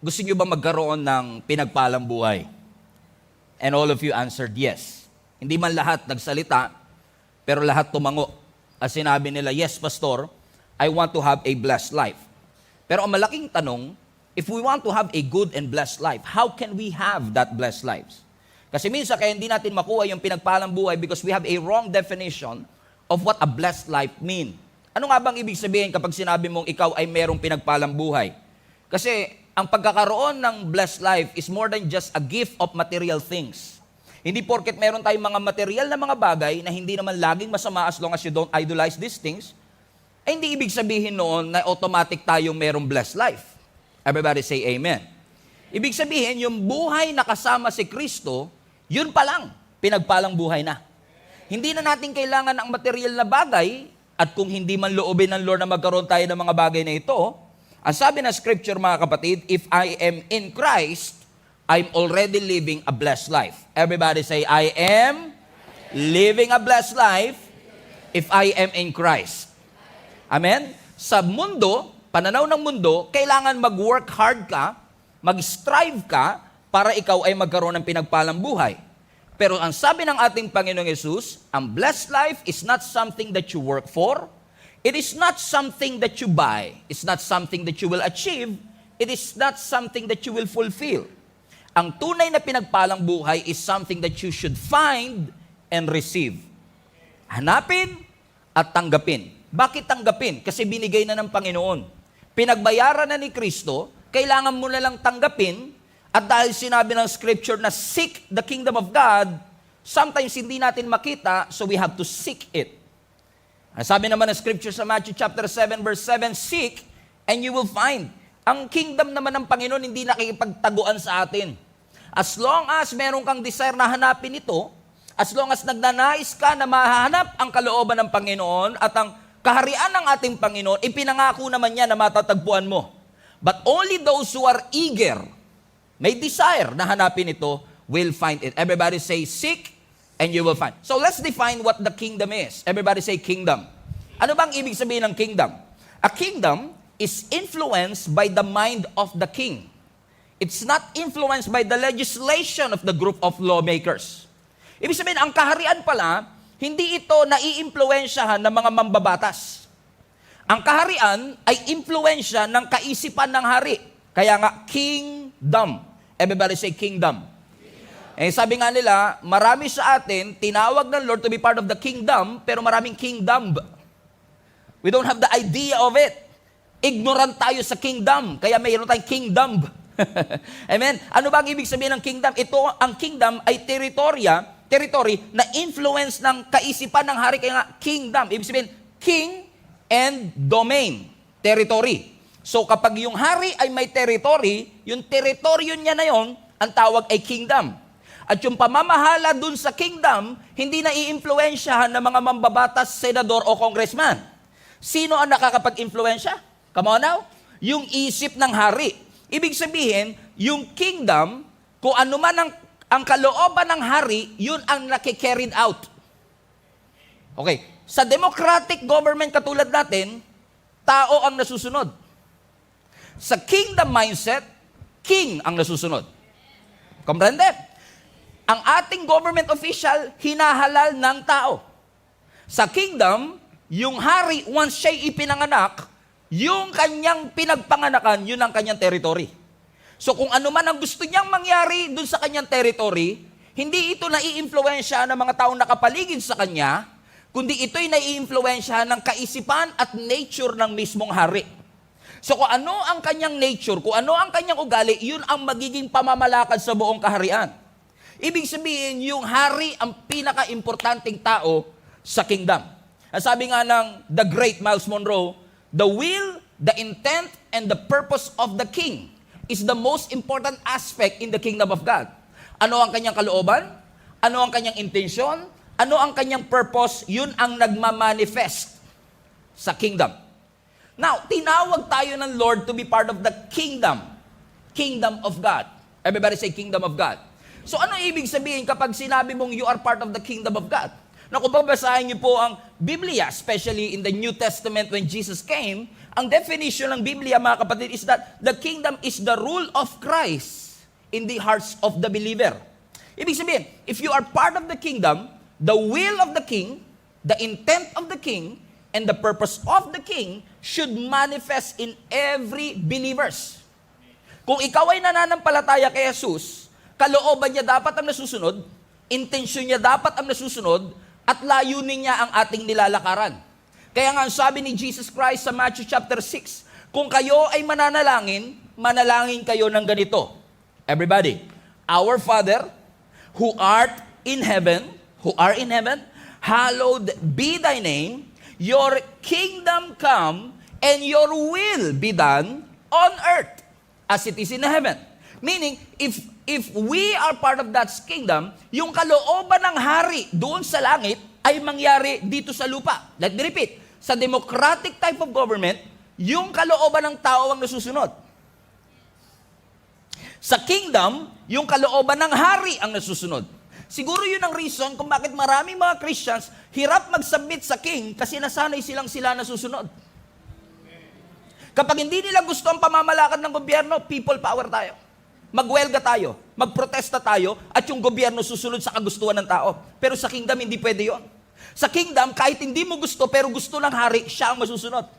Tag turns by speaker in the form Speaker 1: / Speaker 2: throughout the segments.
Speaker 1: Gusto niyo ba magkaroon ng pinagpalang buhay? And all of you answered yes. Hindi man lahat nagsalita, pero lahat tumango. As sinabi nila, yes, Pastor, I want to have a blessed life. Pero ang malaking tanong, if we want to have a good and blessed life, how can we have that blessed lives? Kasi minsan kaya hindi natin makuha yung pinagpalang buhay because we have a wrong definition of what a blessed life mean. Ano nga bang ibig sabihin kapag sinabi mong ikaw ay merong pinagpalang buhay? Kasi ang pagkakaroon ng blessed life is more than just a gift of material things. Hindi porket meron tayong mga material na mga bagay na hindi naman laging masama as long as you don't idolize these things, ay hindi ibig sabihin noon na automatic tayong merong blessed life. Everybody say amen. Ibig sabihin, yung buhay na kasama si Kristo, yun pa lang, pinagpalang buhay na. Hindi na natin kailangan ng material na bagay, at kung hindi man loobin ng Lord na magkaroon tayo ng mga bagay na ito, ang sabi ng scripture mga kapatid, if I am in Christ, I'm already living a blessed life. Everybody say, I am living a blessed life if I am in Christ. Amen? Sa mundo, pananaw ng mundo, kailangan mag-work hard ka, mag-strive ka, para ikaw ay magkaroon ng pinagpalang buhay. Pero ang sabi ng ating Panginoong Yesus, ang blessed life is not something that you work for. It is not something that you buy. It's not something that you will achieve. It is not something that you will fulfill. Ang tunay na pinagpalang buhay is something that you should find and receive. Hanapin at tanggapin. Bakit tanggapin? Kasi binigay na ng Panginoon. Pinagbayaran na ni Kristo, kailangan mo na lang tanggapin, at dahil sinabi ng scripture na seek the kingdom of God, sometimes hindi natin makita, so we have to seek it. Ang sabi naman ng scripture sa Matthew chapter 7 verse 7, seek and you will find. Ang kingdom naman ng Panginoon hindi nakikipagtaguan sa atin. As long as meron kang desire na hanapin ito, as long as nagnanais ka na mahanap ang kalooban ng Panginoon at ang kaharian ng ating Panginoon, ipinangako naman niya na matatagpuan mo. But only those who are eager, may desire na hanapin ito, will find it. Everybody say, seek and you will find. So let's define what the kingdom is. Everybody say kingdom. Ano bang ibig sabihin ng kingdom? A kingdom is influenced by the mind of the king. It's not influenced by the legislation of the group of lawmakers. Ibig sabihin, ang kaharian pala, hindi ito naiimpluwensyahan ng mga mambabatas. Ang kaharian ay impluwensya ng kaisipan ng hari. Kaya nga, kingdom. Everybody say kingdom. Eh, sabi nga nila, marami sa atin, tinawag ng Lord to be part of the kingdom, pero maraming kingdom. We don't have the idea of it. Ignorant tayo sa kingdom, kaya mayroon tayong kingdom. Amen? Ano ba ang ibig sabihin ng kingdom? Ito, ang kingdom ay territory na influence ng kaisipan ng hari, kaya nga kingdom. Ibig sabihin, king and domain, territory. So kapag yung hari ay may territory, yung teritoryo niya na yon, ang tawag ay kingdom. At yung pamamahala dun sa kingdom, hindi na i-impluensyahan ng mga mambabatas, senador o congressman. Sino ang nakakapag-impluensya? Come on now. Yung isip ng hari. Ibig sabihin, yung kingdom, kung ano man ang kalooban ng hari, yun ang naki-carried out. Okay. Sa democratic government katulad natin, tao ang nasusunod. Sa kingdom mindset, king ang nasusunod. Comprende? Ang ating government official, hinahalal ng tao. Sa kingdom, yung hari, once siya'y ipinanganak, yung kanyang pinagpanganakan, yun ang kanyang territory. So kung ano man ang gusto niyang mangyari dun sa kanyang territory, hindi ito nai-influensya ng mga taong nakapaligid sa kanya, kundi ito'y nai-influensya ng kaisipan at nature ng mismong hari. So kung ano ang kanyang nature, kung ano ang kanyang ugali, yun ang magiging pamamalakad sa buong kaharian. Ibig sabihin, yung hari ang pinaka-importanting tao sa kingdom. Ang sabi nga ng the great Miles Monroe, the will, the intent, and the purpose of the king is the most important aspect in the kingdom of God. Ano ang kanyang kalooban? Ano ang kanyang intensyon? Ano ang kanyang purpose? Yun ang nagmamanifest sa kingdom. Now, tinawag tayo ng Lord to be part of the kingdom. Kingdom of God. Everybody say kingdom of God. So ano ibig sabihin kapag sinabi mong you are part of the kingdom of God? Na kung babasahin niyo po ang Biblia, especially in the New Testament when Jesus came, Ang definition ng Biblia, mga kapatid, is that the kingdom is the rule of Christ in the hearts of the believer. Ibig sabihin, if you are part of the kingdom, the will of the king, the intent of the king, and the purpose of the king should manifest in every believers. Kung ikaw ay nananampalataya kay Jesus, kalooban niya dapat ang nasusunod, intensyon niya dapat ang nasusunod, at layunin niya ang ating nilalakaran. Kaya nga sabi ni Jesus Christ sa Matthew chapter 6, kung kayo ay mananalangin, manalangin kayo ng ganito. Everybody, Our Father, who art in heaven, hallowed be thy name, your kingdom come, and your will be done on earth as it is in heaven. Meaning, if we are part of that kingdom, yung kalooban ng hari doon sa langit ay mangyari dito sa lupa. Let me repeat. Sa democratic type of government, yung kalooban ng tao ang nasusunod. Sa kingdom, yung kalooban ng hari ang nasusunod. Siguro yun ang reason kung bakit maraming mga Christians hirap mag-submit sa king kasi nasanay sila nasusunod. Kapag hindi nila gusto ang pamamalakad ng gobyerno, people power tayo. Magwelga tayo, magprotesta tayo, at yung gobyerno susunod sa kagustuhan ng tao. Pero sa kingdom, hindi pwede yon. Sa kingdom, kahit hindi mo gusto, pero gusto ng hari, siya ang masusunod.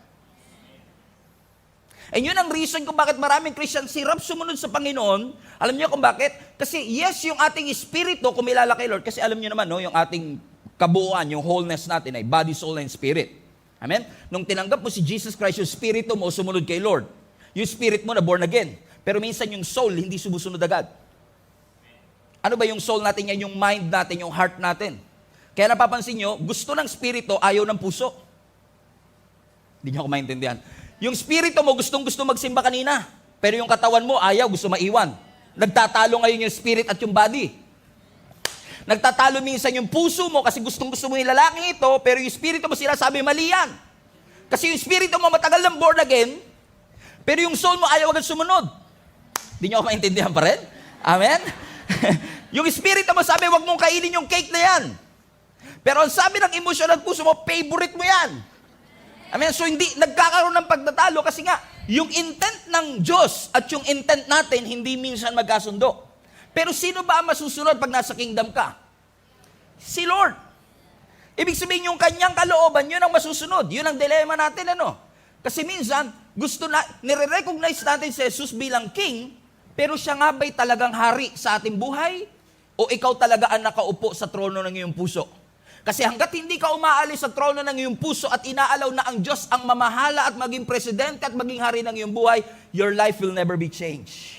Speaker 1: And yun ang reason kung bakit maraming Christians hirap sumunod sa Panginoon. Alam niyo kung bakit? Kasi yes, yung ating espiritu, kumilala kay Lord, kasi alam niyo naman, no, yung ating kabuuan, yung wholeness natin ay body, soul, and spirit. Amen? Nung tinanggap mo si Jesus Christ, yung spirito mo sumunod kay Lord. Yung spirit mo na born again. Pero minsan yung soul, hindi sumusunod agad. Ano ba yung soul natin yan? Yung mind natin, yung heart natin. Kaya napapansin nyo, gusto ng spirito, ayaw ng puso. Hindi nyo ako maintindihan. Yung spirito mo, gustong-gusto magsimba kanina. Pero yung katawan mo, ayaw, gusto maiwan. Nagtatalo ngayon yung spirit at yung body. Nagtatalo minsan yung puso mo kasi gustong-gusto mo yung lalaking ito, pero yung spirito mo sila sabi, mali yan. Kasi yung spirito mo matagal lang born again, pero yung soul mo ayaw agad sumunod. Hindi nyo ako maintindihan pa rin? Amen? Yung espiritu mo sabi, wag mong kainin yung cake na yan. Pero ang sabi ng emosyon at puso mo, favorite mo yan. Amen? So hindi, nagkakaroon ng pagtatalo kasi nga, yung intent ng Diyos at yung intent natin, hindi minsan magkasundo. Pero sino ba ang masusunod pag nasa kingdom ka? Si Lord. Ibig sabihin yung kanyang kalooban, yun ang masusunod. Yun ang dilema natin, ano? Kasi minsan, nire-recognize natin si Jesus bilang king, pero siya nga ba'y talagang hari sa ating buhay? O ikaw talaga ang nakaupo sa trono ng iyong puso? Kasi hanggat hindi ka umaalis sa trono ng iyong puso at inaalaw na ang Diyos ang mamahala at maging presidente at maging hari ng iyong buhay, your life will never be changed.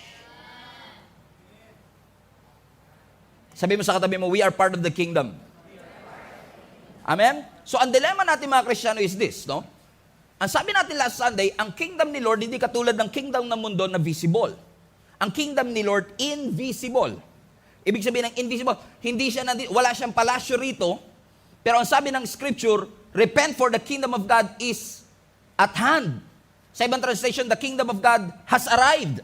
Speaker 1: Sabi mo sa katabi mo, we are part of the kingdom. Amen? So ang dilema natin mga Kristiyano is this, no? Ang sabi natin last Sunday, ang kingdom ni Lord hindi katulad ng kingdom ng mundo na visible. Ang kingdom ni Lord, invisible. Ibig sabihin ng invisible, hindi siya wala siyang palasyo rito, pero ang sabi ng scripture, repent for the kingdom of God is at hand. Sa ibang translation, the kingdom of God has arrived.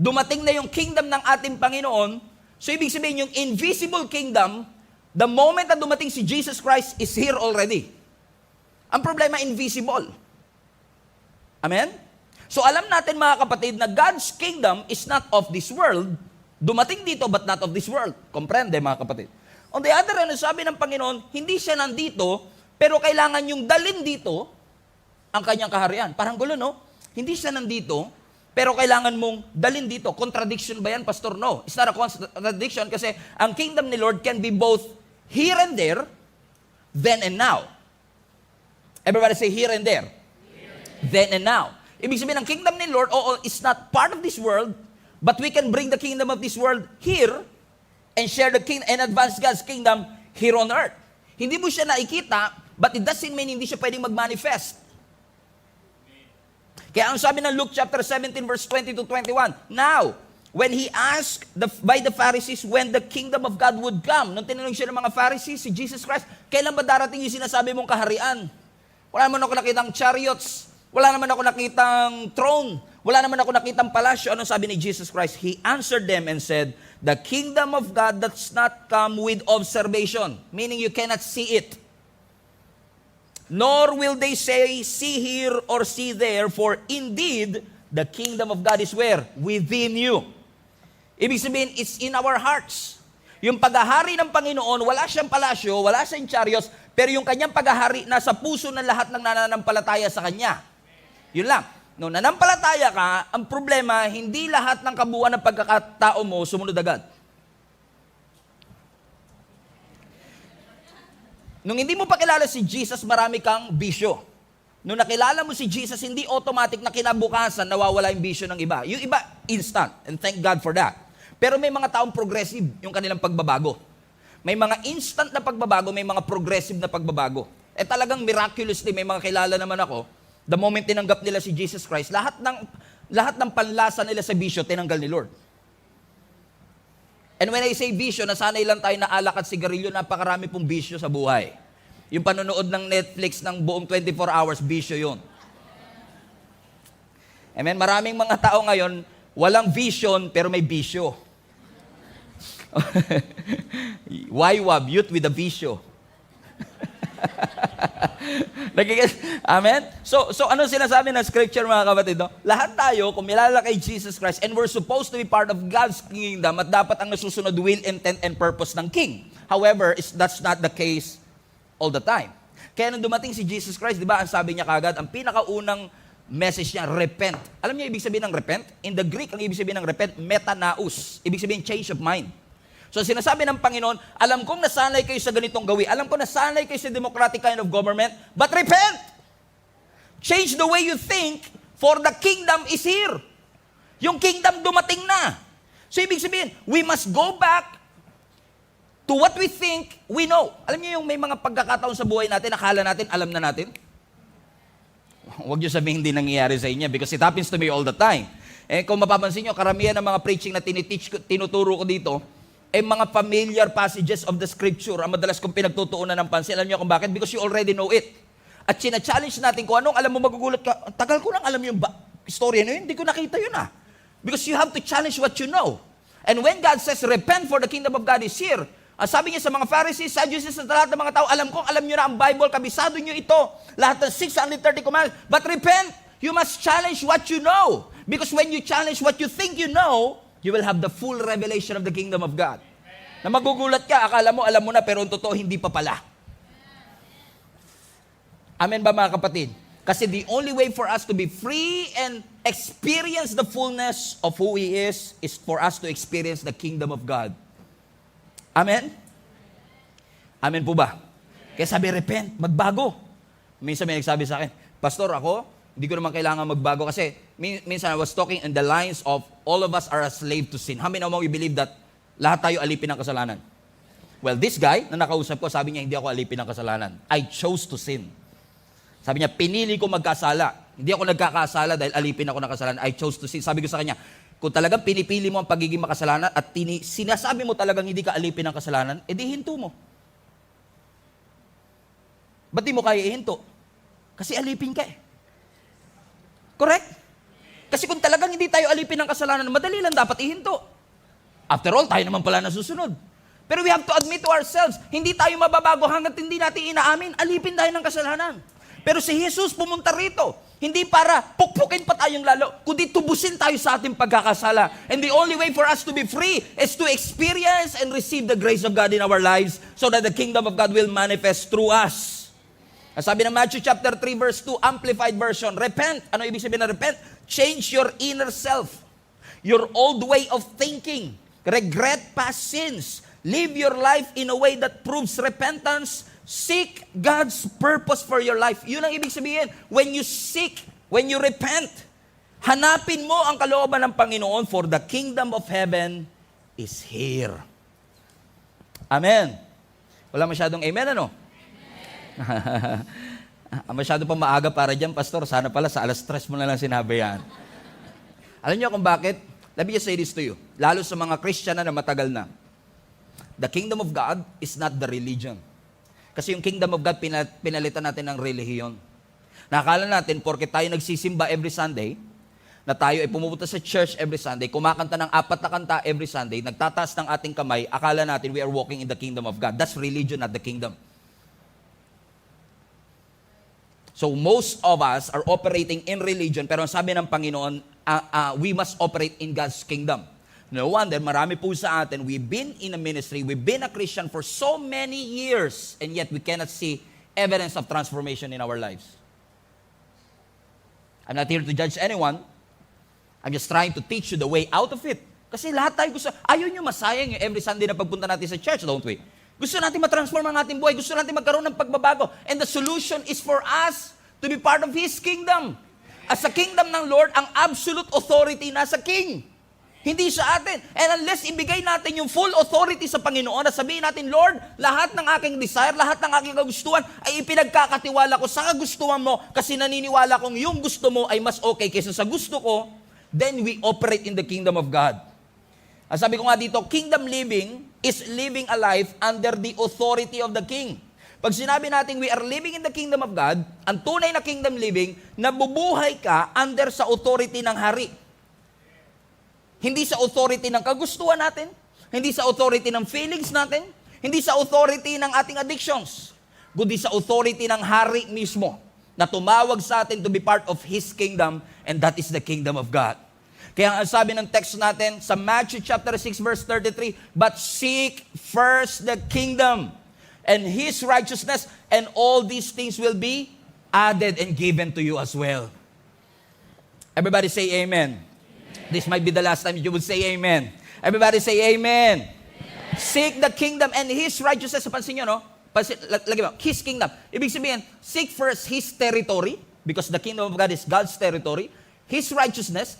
Speaker 1: Dumating na yung kingdom ng ating Panginoon. So ibig sabihin yung invisible kingdom, the moment na dumating si Jesus Christ is here already. Ang problema, invisible. Amen? So alam natin mga kapatid na God's kingdom is not of this world. Dumating dito but not of this world. Komprende mga kapatid? On the other hand, sabi ng Panginoon, hindi siya nandito, pero kailangan yung dalin dito ang kanyang kaharian. Parang gulo, no? Hindi siya nandito, pero kailangan mong dalin dito. Contradiction ba yan, Pastor? No. It's not a contradiction kasi ang kingdom ni Lord can be both here and there, then and now. Everybody say here and there. Then and now. Ibig sabihin, ang kingdom ni Lord, is not part of this world, but we can bring the kingdom of this world here and share the kingdom and advance God's kingdom here on earth. Hindi mo siya nakikita, but it doesn't mean hindi siya pwedeng mag-manifest. Kaya ang sabi ng Luke chapter 17 verse 20 to 21, now, when he asked by the Pharisees when the kingdom of God would come, nung tinanong siya ng mga Pharisees, si Jesus Christ, kailan ba darating yung sinasabi mong kaharian? Wala naman ako nakitang chariots, wala naman ako nakitang throne, wala naman ako nakitang palasyo. Anong sabi ni Jesus Christ? He answered them and said, the kingdom of God does not come with observation, meaning you cannot see it. nor will they say, see here or see there, for indeed, the kingdom of God is where? Within you. Ibig sabihin, it's in our hearts. Yung paghahari ng Panginoon, wala siyang palasyo, wala siyang chariots, pero yung kanyang paghahari nasa puso ng lahat ng nananampalataya sa kanya. Yun lang. Nung nanampalataya ka, ang problema, hindi lahat ng kabuuan ng pagkakatao mo sumunod agad. Nung hindi mo pa kilala si Jesus, marami kang bisyo. Nung nakilala mo si Jesus, hindi automatic na kinabukasan nawawala yung bisyo ng iba. Yung iba, instant. And thank God for that. Pero may mga taong progressive yung kanilang pagbabago. May mga instant na pagbabago, may mga progressive na pagbabago. Eh talagang miraculously, may mga kilala naman ako, the moment tinanggap nila si Jesus Christ, lahat ng panlasa nila sa bisyo, tinanggal ni Lord. And when I say bisyo, nasanay lang tayo na alak at sigarilyo, napakarami pong bisyo sa buhay. Yung panonood ng Netflix ng buong 24 hours, bisyo yun. Amen? Maraming mga tao ngayon, walang vision, pero may bisyo. YWAB, youth with a bisyo. Amen? So ano sinasabi ng scripture, mga kapatid? No? Lahat tayo, kung milala kay Jesus Christ, and we're supposed to be part of God's kingdom, at dapat ang nasusunod will, intent, and purpose ng King. However, that's not the case all the time. Kaya nung dumating si Jesus Christ, di ba, ang sabi niya kagad, ang pinakaunang message niya, repent. Alam niyo ibig sabihin ng repent? In the Greek, ang ibig sabihin ng repent, metanaus. Ibig sabihin, change of mind. So sinasabi ng Panginoon, alam kong nasanay kayo sa ganitong gawi. Alam ko nasanay kayo sa democratic kind of government, but repent! Change the way you think, for the kingdom is here. Yung kingdom dumating na. So ibig sabihin, we must go back to what we think we know. Alam niyo yung may mga pagkakataon sa buhay natin, akala natin, alam na natin? Huwag niyo sabihin hindi nangyayari sa inyo because it happens to me all the time. Eh kung mapapansin niyo, karamihan ng mga preaching na tinuturo ko dito, mga familiar passages of the scripture ang madalas kong pinagtutuunan ng pansin. Alam niyo kung bakit? Because you already know it. At sina-challenge natin kung anong alam mo, magugulat ka, tagal ko nang alam yung istorya na yun, hindi ko nakita yun ah. Because you have to challenge what you know. And when God says, repent for the kingdom of God is here, sabi niya sa mga Pharisees, Sadducees, sa lahat ng mga tao, alam niyo na ang Bible, kabisado niyo ito, lahat ng 630 commandments, but repent, you must challenge what you know. Because when you challenge what you think you know, you will have the full revelation of the kingdom of God. Na magugulat ka, akala mo, alam mo na, pero ang totoo, hindi pa pala. Amen ba mga kapatid? Kasi the only way for us to be free and experience the fullness of who He is for us to experience the kingdom of God. Amen? Amen po ba? Kaya sabi, repent, magbago. Minsan may nagsabi sa akin, Pastor, ako, hindi ko naman kailangan magbago kasi minsan I was talking in the lines of all of us are a slave to sin. How many of you believe that lahat tayo alipin ng kasalanan? Well, this guy na nakausap ko, sabi niya, hindi ako alipin ng kasalanan. I chose to sin. Sabi niya, pinili ko magkasala. Hindi ako nagkakasala dahil alipin ako ng kasalanan. I chose to sin. Sabi ko sa kanya, kung talagang pinipili mo ang pagiging makasalanan at sinasabi mo talagang hindi ka alipin ng kasalanan, edi hinto mo. Ba't di mo kaya ihinto? Kasi alipin ka eh. Correct? Kasi kung talagang hindi tayo alipin ng kasalanan, madali lang dapat ihinto. After all, tayo naman pala nasusunod. Pero we have to admit to ourselves, hindi tayo mababago hanggat hindi natin inaamin, alipin tayo ng kasalanan. Pero si Jesus pumunta rito, hindi para pukpukin pa tayong lalo, kundi tubusin tayo sa ating pagkakasala. And the only way for us to be free is to experience and receive the grace of God in our lives so that the kingdom of God will manifest through us. Sabi ng Matthew chapter 3 verse 2, Amplified Version, repent. Ano ibig sabihin na repent? Change your inner self, your old way of thinking, regret past sins, live your life in a way that proves repentance, seek God's purpose for your life. Yun ang ibig sabihin. When you seek, when you repent, hanapin mo ang kalooban ng Panginoon for the kingdom of heaven is here. Amen. Wala masyadong amen, ano? Masyado pa maaga para dyan, Pastor. Sana pala sa alas 3 mo na lang sinabi yan. Alam niyo kung bakit? Let me just say this to you. Lalo sa mga Christian na matagal na. The kingdom of God is not the religion. Kasi yung kingdom of God, pinalitan natin ng relihiyon. Nakakala natin, porke tayo nagsisimba every Sunday, na tayo ay pumupunta sa church every Sunday, kumakanta ng 4 na kanta every Sunday, nagtataas ng ating kamay, akala natin we are walking in the kingdom of God. That's religion, not the kingdom. So most of us are operating in religion, pero ang sabi ng Panginoon, we must operate in God's kingdom. No wonder, marami po sa atin, we've been in a ministry, we've been a Christian for so many years, and yet we cannot see evidence of transformation in our lives. I'm not here to judge anyone. I'm just trying to teach you the way out of it. Kasi lahat tayo gusto, ayaw nyo masayang yung every Sunday na pagpunta natin sa church, don't we? Gusto natin matransform ang ating buhay. Gusto natin magkaroon ng pagbabago. And the solution is for us to be part of His kingdom. As sa kingdom ng Lord, ang absolute authority nasa King. Hindi sa atin. And unless ibigay natin yung full authority sa Panginoon, na sabihin natin, Lord, lahat ng aking desire, lahat ng aking kagustuhan, ay ipinagkakatiwala ko sa kagustuhan mo kasi naniniwala kong yung gusto mo ay mas okay kaysa sa gusto ko, then we operate in the kingdom of God. Ang sabi ko nga dito, kingdom living is living a life under the authority of the King. Pag sinabi natin we are living in the kingdom of God, ang tunay na kingdom living, nabubuhay ka under sa authority ng hari. Hindi sa authority ng kagustuhan natin, hindi sa authority ng feelings natin, hindi sa authority ng ating addictions, kundi sa authority ng hari mismo na tumawag sa atin to be part of His kingdom, and that is the kingdom of God. Kaya ang sabi ng text natin sa Matthew chapter 6 verse 33, but seek first the kingdom and His righteousness, and all these things will be added and given to you as well. Everybody say amen. This might be the last time you would say amen. Everybody say amen. Seek the kingdom and His righteousness. Pansin nyo, no? Lagi mo, His kingdom. Ibig sabihin, seek first His territory, because the kingdom of God is God's territory. His righteousness,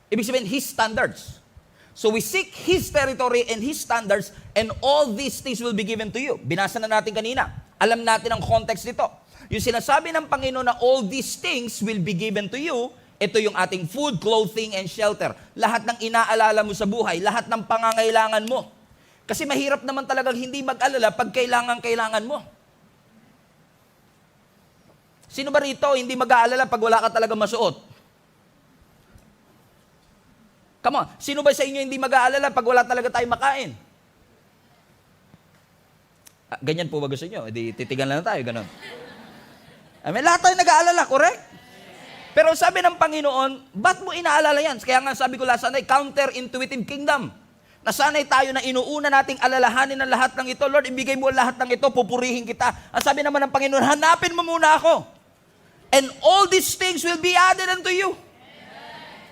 Speaker 1: ibig sabihin, His standards. So we seek His territory and His standards, and all these things will be given to you. Binasa na natin kanina. Alam natin ang context nito. Yung sinasabi ng Panginoon na all these things will be given to you, ito yung ating food, clothing, and shelter. Lahat ng inaalala mo sa buhay, lahat ng pangangailangan mo. Kasi mahirap naman talagang hindi mag-alala pag kailangan mo. Sino ba rito hindi mag-aalala pag wala ka talaga masuot? Come on, sino ba sa inyo hindi mag-aalala pag wala talaga tayong makain? Ganyan po ba gusto nyo? Hindi, titigan lang tayo, ganun. Lahat tayo nag-aalala, correct? Pero sabi ng Panginoon, ba't mo inaalala yan? Kaya nga sabi ko last Sunday, counterintuitive kingdom. Nasanay tayo na inuuna nating alalahanin ang lahat ng ito. Lord, ibigay mo lahat ng ito, pupurihin kita. Ang sabi naman ng Panginoon, hanapin mo muna ako. And all these things will be added unto you.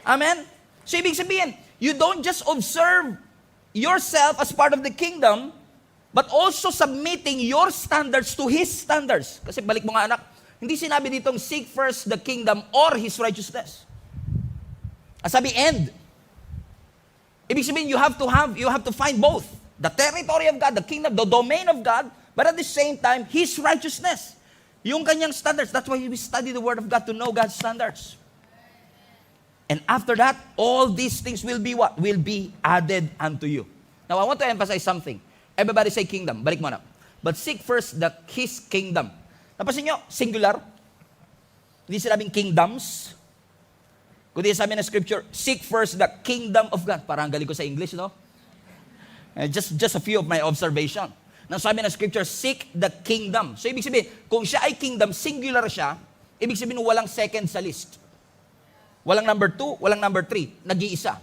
Speaker 1: Amen? So ibig sabihin, you don't just observe yourself as part of the kingdom, but also submitting your standards to His standards. Kasi balik mo nga anak, hindi sinabi ditong seek first the kingdom or His righteousness. Sabi end. Ibig sabihin you have to find both. The territory of God, the kingdom, the domain of God, but at the same time, His righteousness. Yung kanyang standards. That's why we study the Word of God to know God's standards. And after that, all these things will be what? Will be added unto you. Now, I want to emphasize something. Everybody say kingdom. Balik mo na. But seek first His kingdom. Napansin nyo, singular. Hindi sinabing kingdoms. Kundi sabi ng scripture, seek first the kingdom of God. Parang galing ko sa English, no? Just a few of my observation. Nang sabi ng scripture, seek the kingdom. So ibig sabihin, kung siya ay kingdom, singular siya, ibig sabihin walang second sa list. Walang number 2, walang number 3. Nag-iisa.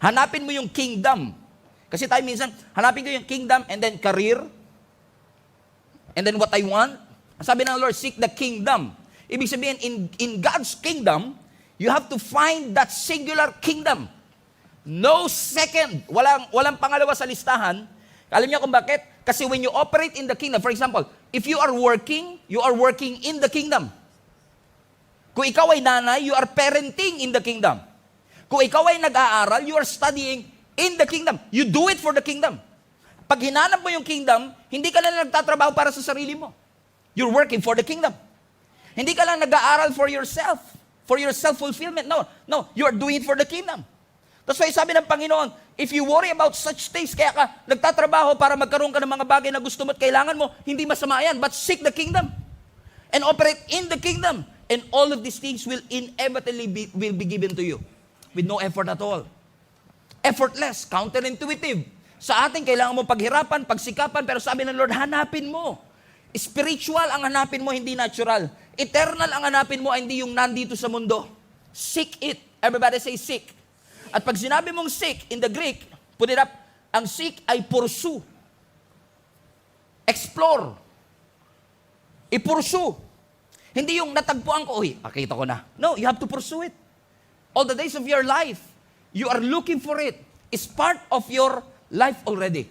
Speaker 1: Hanapin mo yung kingdom. Kasi tayo minsan, hanapin ko yung kingdom and then career. And then what I want. Sabi ng Lord, seek the kingdom. Ibig sabihin, in God's kingdom, you have to find that singular kingdom. No second. Walang pangalawa sa listahan. Alam niyo kung bakit? Kasi when you operate in the kingdom, for example, if you are working in the kingdom. Kung ikaw ay nanay, you are parenting in the kingdom. Kung ikaw ay nag-aaral, you are studying in the kingdom. You do it for the kingdom. Pag hinanap mo yung kingdom, hindi ka lang nagtatrabaho para sa sarili mo. You're working for the kingdom. Hindi ka lang nag-aaral for yourself, for your self-fulfillment. No, you are doing it for the kingdom. That's why sabi ng Panginoon, if you worry about such things, kaya ka nagtatrabaho para magkaroon ka ng mga bagay na gusto mo at kailangan mo, hindi masama yan, but seek the kingdom and operate in the kingdom. And all of these things will inevitably be given to you with no effort at all. Effortless, counterintuitive. Sa atin, kailangan mo paghirapan, pagsikapan, pero sabi ng Lord, hanapin mo. Spiritual ang hanapin mo, hindi natural. Eternal ang hanapin mo, hindi yung nandito sa mundo. Seek it. Everybody say seek. At pag sinabi mong seek, in the Greek, put it up, ang seek ay pursue. Explore. I-pursue. Hindi yung natagpuan ko, uy, nakita ko na. No, you have to pursue it. All the days of your life, you are looking for it. It's part of your life already.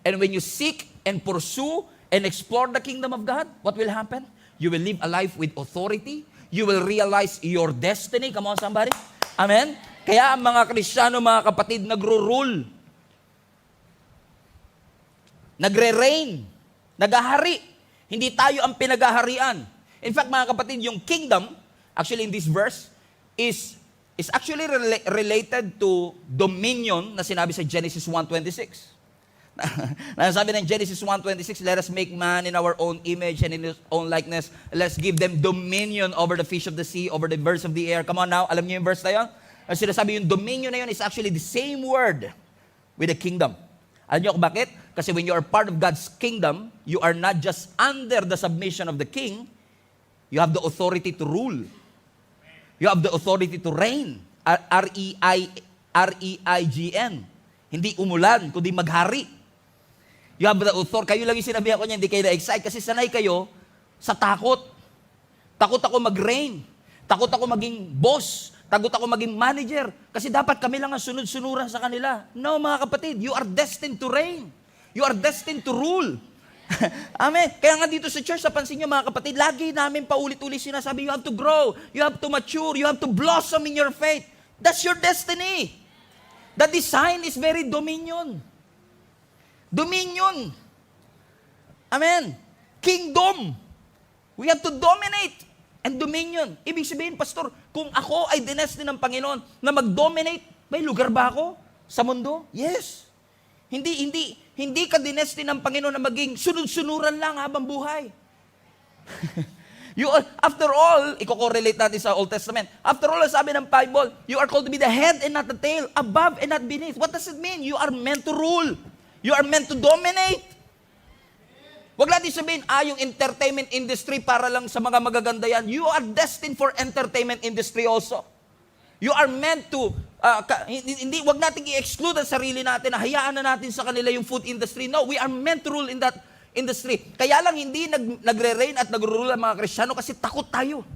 Speaker 1: And when you seek and pursue and explore the kingdom of God, what will happen? You will live a life with authority. You will realize your destiny. Come on, somebody. Amen? Kaya ang mga Kristiyano, mga kapatid, nagro-rule. Nagre-reign. Nagahari. Hindi tayo ang pinagaharian. In fact, mga kapatid, yung kingdom, actually in this verse, is actually related to dominion na sinabi sa Genesis 1:26. Sabi ng Genesis 1:26, let us make man in our own image and in his own likeness. Let's give them dominion over the fish of the sea, over the birds of the air. Come on now, alam niyo yung verse na yun? Ang sinasabi yung dominion na yun is actually the same word with the kingdom. Alam niyo kung bakit? Kasi when you are part of God's kingdom, you are not just under the submission of the king, you have the authority to rule. You have the authority to reign. R-E-I-G-N. Hindi umulan, kundi maghari. You have the authority. Kayo lang yung sinabihan ko niya, hindi kayo na-excite kasi sanay kayo sa takot. Takot ako mag-reign. Takot ako maging boss. Takot ako maging manager. Kasi dapat kami lang ang sunod-sunuran sa kanila. No, mga kapatid, you are destined to reign. You are destined to rule. Amen. Kaya nga dito sa church, napansin nyo mga kapatid, lagi namin paulit-ulit sinasabi, you have to grow, you have to mature, you have to blossom in your faith. That's your destiny. The design is very dominion. Dominion. Amen. Kingdom. We have to dominate. And dominion. Ibig sabihin, Pastor, kung ako ay dinestiny ng Panginoon na mag-dominate, may lugar ba ako sa mundo? Yes. Hindi ka dinestiny ng Panginoon na maging sunod-sunuran lang habang buhay. After all, i-correlate natin sa Old Testament. After all, sabi ng Bible, you are called to be the head and not the tail, above and not beneath. What does it mean? You are meant to rule. You are meant to dominate. Wag natin sabihin, yung entertainment industry para lang sa mga magaganda yan. You are destined for entertainment industry also. You are meant to, wag natin i-exclude ang sarili natin, hayaan na natin sa kanila yung food industry. No, we are meant to rule in that industry. Kaya lang hindi nagre-reign at nagro-rule ang mga Kristiyano kasi takot tayo.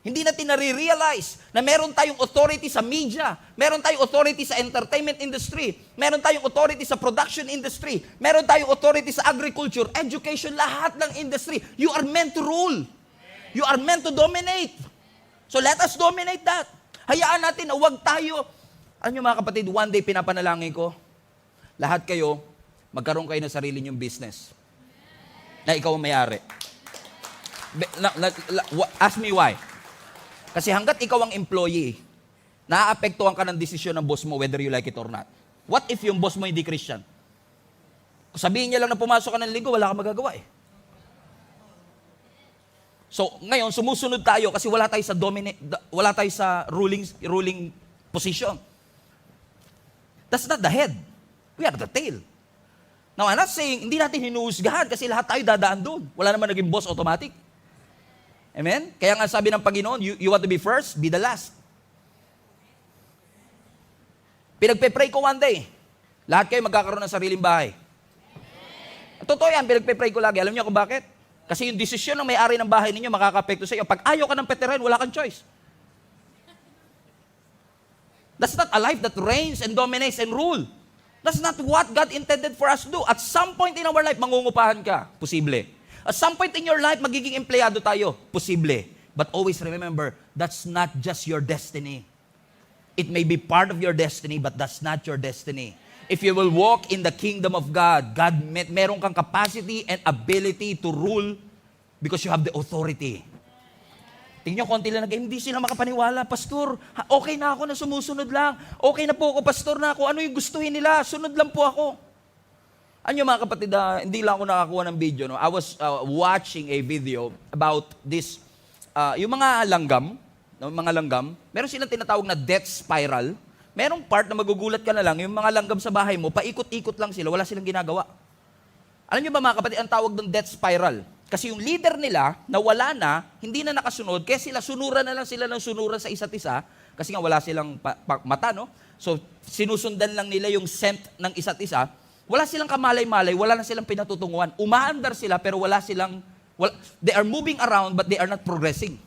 Speaker 1: Hindi natin nare-realize na meron tayong authority sa media, meron tayong authority sa entertainment industry, meron tayong authority sa production industry, meron tayong authority sa agriculture, education, lahat ng industry. You are meant to rule. You are meant to dominate. So let us dominate that. Hayaan natin na huwag tayo. Ano nyo mga kapatid, one day pinapanalangin ko, lahat kayo, magkaroon kayo ng sarili nyong business. Na ikaw ang may-ari. Ask me why. Kasi hanggat ikaw ang employee, naaapektuhan ka ng desisyon ng boss mo whether you like it or not. What if yung boss mo hindi Christian? Kung sabihin niya lang na pumasok ka ng linggo, wala kang magagawa eh. So, ngayon, sumusunod tayo kasi wala tayo sa ruling position. That's not the head. We are the tail. Now, I'm not saying, hindi natin hinuhusgahan kasi lahat tayo dadaan doon. Wala naman naging boss automatic. Amen? Kaya nga sabi ng Panginoon, you want to be first, be the last. Pinagpe-pray ko one day. Lahat kayo magkakaroon ng sariling bahay. Totoo yan, pinagpe-pray ko lagi. Alam niyo kung bakit? Kasi yung desisyon ng may-ari ng bahay ninyo makaka-apekto sa iyo. Pag ayaw ka ng petirahin, wala kang choice. That's not a life that reigns and dominates and rule. That's not what God intended for us to do. At some point in our life, mangungupahan ka. Posible. At some point in your life, magiging empleyado tayo. Posible. But always remember, that's not just your destiny. It may be part of your destiny, but that's not your destiny. If you will walk in the kingdom of God, meron kang capacity and ability to rule because you have the authority. Tingnan nyo, konti lang hindi sila makapaniwala. Pastor, okay na ako na sumusunod lang. Okay na po ako, Pastor, na ako. Ano yung gustuhin nila? Sunod lang po ako. Ano mga kapatid, hindi lang ako nakakuha ng video. No? I was watching a video about this, yung mga langgam, meron silang tinatawag na death spiral. Merong part na magugulat ka na lang, yung mga langgam sa bahay mo, paikot-ikot lang sila, wala silang ginagawa. Alam niyo ba mga kapatid, ang tawag ng death spiral? Kasi yung leader nila, nawala na, hindi na nakasunod, kaya sunuran na lang sila ng sunuran sa isa't isa, kasi nga wala silang mata, no? So, sinusundan lang nila yung scent ng isa't isa. Wala silang kamalay-malay, wala na silang pinatutunguhan. Umaandar sila, pero they are moving around, but they are not progressing.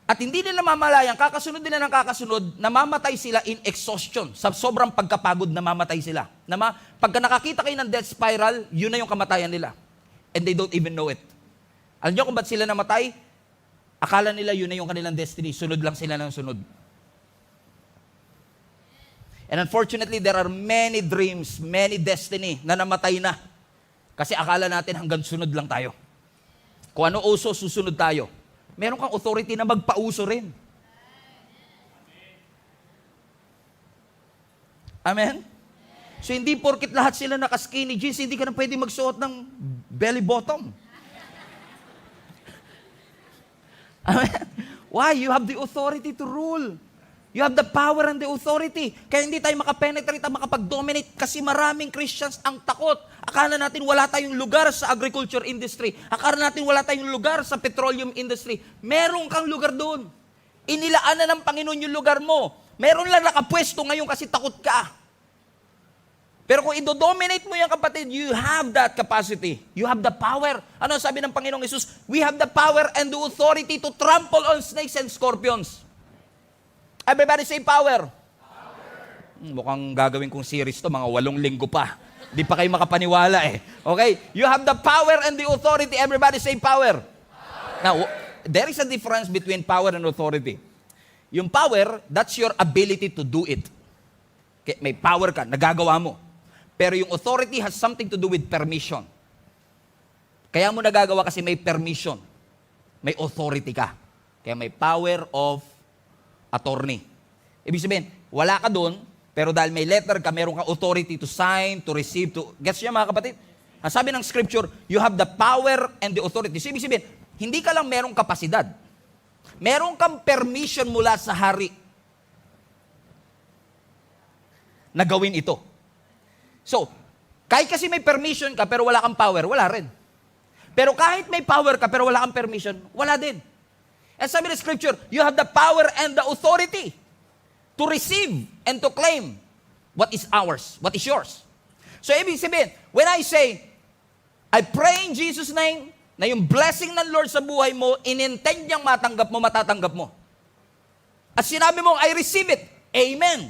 Speaker 1: At hindi nila mamalayan, kakasunod nila ng kakasunod, namamatay sila in exhaustion. Sa sobrang pagkapagod, namamatay sila. Pagka nakakita kayo ng death spiral, yun na yung kamatayan nila. And they don't even know it. Alam niyo kung ba't sila namatay? Akala nila yun na yung kanilang destiny. Sunod lang sila ng sunod. And unfortunately, there are many dreams, many destiny na namatay na. Kasi akala natin hanggang sunod lang tayo. Kung ano uso, susunod tayo. Meron kang authority na magpauso rin. Amen? So hindi porkit lahat sila naka-skinny jeans, hindi ka na pwede magsuot ng belly bottom. Amen? Why? You have the authority to rule. You have the power and the authority. Kaya hindi tayo makapenetrate at makapag-dominate kasi maraming Christians ang takot. Akala natin wala tayong lugar sa agriculture industry. Akala natin wala tayong lugar sa petroleum industry. Meron kang lugar doon. Inilaan na ng Panginoon yung lugar mo. Meron lang nakapwesto ngayon kasi takot ka. Pero kung idodominate mo yan, kapatid, you have that capacity. You have the power. Ano sabi ng Panginoong Yesus? We have the power and the authority to trample on snakes and scorpions. Everybody say power. Mukhang gagawin kong series to, mga 8 linggo pa. Di pa kayo makapaniwala eh. Okay? You have the power and the authority. Everybody say power. Now, there is a difference between power and authority. Yung power, that's your ability to do it. Okay? May power ka, nagagawa mo. Pero yung authority has something to do with permission. Kaya mo nagagawa kasi may permission. May authority ka. Kaya may power of attorney. Ibig sabihin, wala ka doon, pero dahil may letter ka, meron kang authority to sign, to receive, to... Gets niya mga kapatid? Ang sabi ng scripture, you have the power and the authority. So, ibig sabihin, hindi ka lang merong kapasidad. Meron kang permission mula sa hari na gawin ito. So, kahit kasi may permission ka, pero wala kang power, wala rin. Pero kahit may power ka, pero wala kang permission, wala din. And sabi ng scripture, you have the power and the authority to receive and to claim what is ours, what is yours. So, ibig sabihin, when I say, I pray in Jesus' name, na yung blessing ng Lord sa buhay mo, inintend niyang matanggap mo, matatanggap mo. At sinabi mo, I receive it. Amen.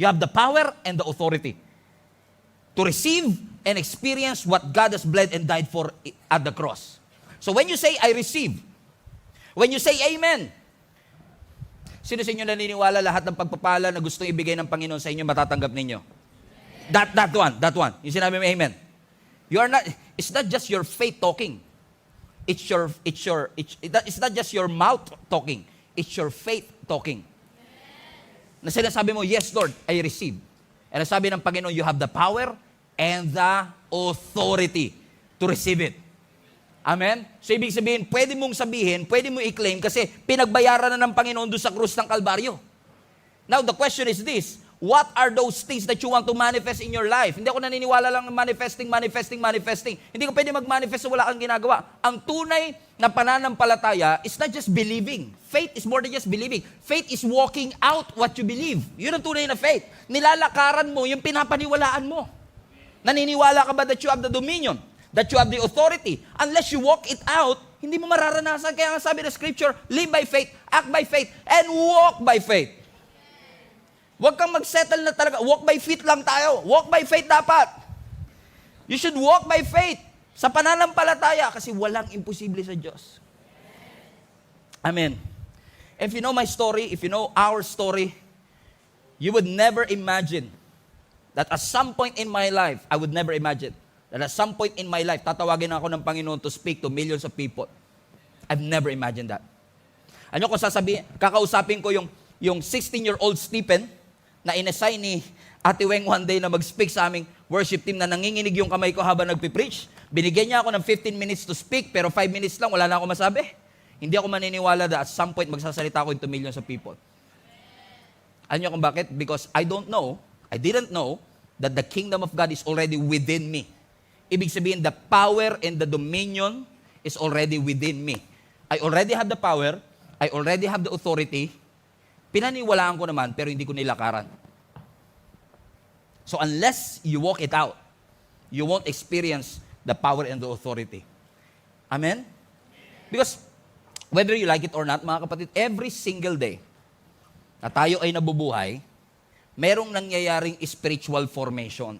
Speaker 1: You have the power and the authority to receive and experience what God has bled and died for at the cross. So, when you say, I receive, when you say amen, sino sa inyo naniniwala lahat ng pagpapala na gustong ibigay ng Panginoon sa inyo, matatanggap ninyo? That one. Yung sinabi mo amen. It's not just your faith talking. It's not just your mouth talking. It's your faith talking. Na sinasabi mo, yes Lord, I receive. And sabi ng Panginoon, you have the power and the authority to receive it. Amen? So, ibig sabihin, pwede mong sabihin, pwede mong i-claim kasi pinagbayaran na ng Panginoon doon sa krus ng Kalbaryo. Now, the question is this, what are those things that you want to manifest in your life? Hindi ako naniniwala lang manifesting. Hindi ko pwede mag-manifest so wala kang ginagawa. Ang tunay na pananampalataya is not just believing. Faith is more than just believing. Faith is walking out what you believe. Yun ang tunay na faith. Nilalakaran mo yung pinapaniwalaan mo. Naniniwala ka ba that you have the dominion? That you have the authority. Unless you walk it out, hindi mo mararanasan. Kaya nga sabi ng scripture, live by faith, act by faith, and walk by faith. Huwag kang mag-settle na talaga. Walk by faith lang tayo. Walk by faith dapat. You should walk by faith sa pananampalataya kasi walang imposible sa Diyos. Amen. If you know my story, if you know our story, you would never imagine that at some point in my life, I would never imagine that at some point in my life, tatawagin ako ng Panginoon to speak to millions of people. I've never imagined that. Ano kung sasabihin, kakausapin ko yung 16-year-old Stephen na inassign ni Ate Weng one day na mag-speak sa aming worship team na nanginginig yung kamay ko habang nagpipreach. Binigyan niya ako ng 15 minutes to speak pero 5 minutes lang, wala na ako masabi. Hindi ako maniniwala na at some point magsasalita ako into millions of people. Alam niyo kung bakit? Because I didn't know that the kingdom of God is already within me. Ibig sabihin, the power and the dominion is already within me. I already have the power, I already have the authority, pinaniwalaan ko naman, pero hindi ko nilakaran. So unless you walk it out, you won't experience the power and the authority. Amen? Because whether you like it or not, mga kapatid, every single day na tayo ay nabubuhay, merong nangyayaring spiritual formation.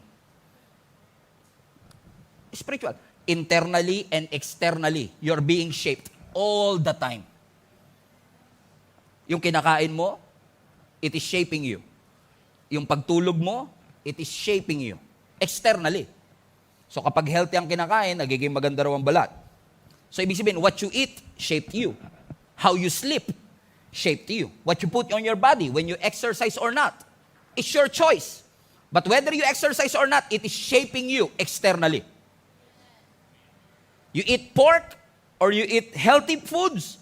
Speaker 1: Spiritual. Internally and externally, you're being shaped all the time. Yung kinakain mo, it is shaping you. Yung pagtulog mo, it is shaping you. Externally. So kapag healthy ang kinakain, nagiging maganda raw ang balat. So ibig sabihin, what you eat, shaped you. How you sleep, shaped you. What you put on your body, when you exercise or not, it's your choice. But whether you exercise or not, it is shaping you externally. You eat pork or you eat healthy foods.